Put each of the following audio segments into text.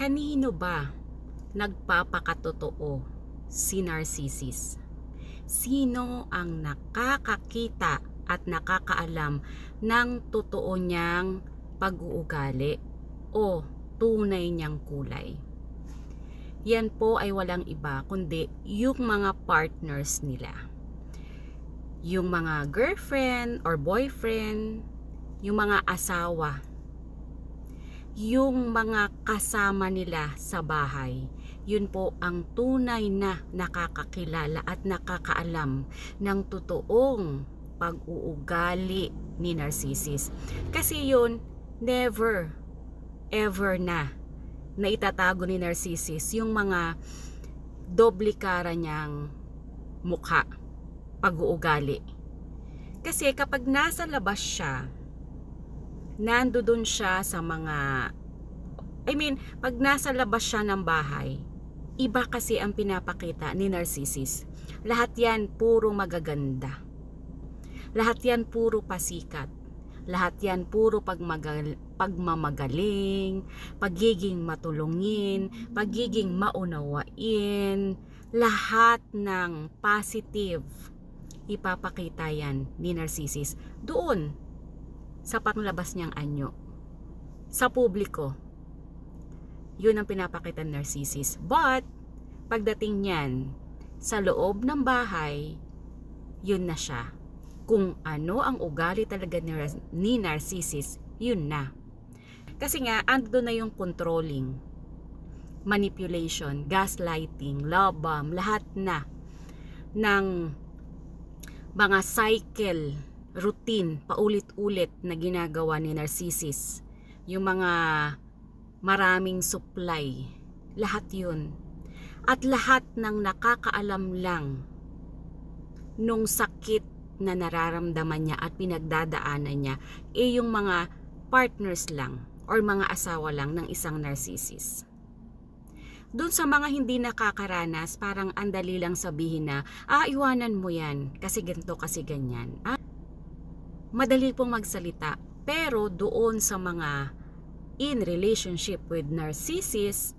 Kanino ba nagpapakatotoo si Narcissus? Sino ang nakakakita at nakakaalam ng totoo niyang pag-uugali o tunay niyang kulay? Yan po ay walang iba kundi yung mga partners nila. Yung mga girlfriend or boyfriend, yung mga asawa, yung mga kasama nila sa bahay. Yun po ang tunay na nakakakilala at nakakaalam ng totoong pag-uugali ni Narcissus. Kasi yun, never, ever na itatago ni Narcissus yung mga doble cara niyang mukha, pag-uugali. Kasi kapag nasa labas siya, nandoon siya sa mga, pag nasa labas siya ng bahay, iba kasi ang pinapakita ni Narcissus. Lahat yan puro magaganda. Lahat yan puro pasikat. Lahat yan puro pagmamagaling, pagiging matulungin, pagiging maunawain. Lahat ng positive ipapakita yan ni Narcissus doon sa panglabas niyang anyo, sa publiko. Yun ang pinapakita ng Narcissus. But pagdating niyan sa loob ng bahay, yun na siya. Kung ano ang ugali talaga ni Narcissus, yun na. Kasi nga ando na yung controlling, manipulation, gaslighting, love bomb, lahat na ng mga cycle, routine, paulit-ulit na ginagawa ni Narcissus. Yung mga maraming supply, lahat yun. At lahat ng nakakaalam lang nung sakit na nararamdaman niya at pinagdadaanan niya, yung mga partners lang or mga asawa lang ng isang Narcissus. Doon sa mga hindi nakakaranas, parang andali lang sabihin na, iwanan mo yan, kasi ganito, kasi ganyan. Madali pong magsalita. Pero doon sa mga in relationship with Narcissus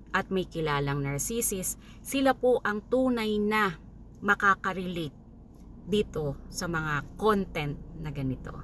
at may kilalang Narcissus, sila po ang tunay na makakarelate dito sa mga content na ganito.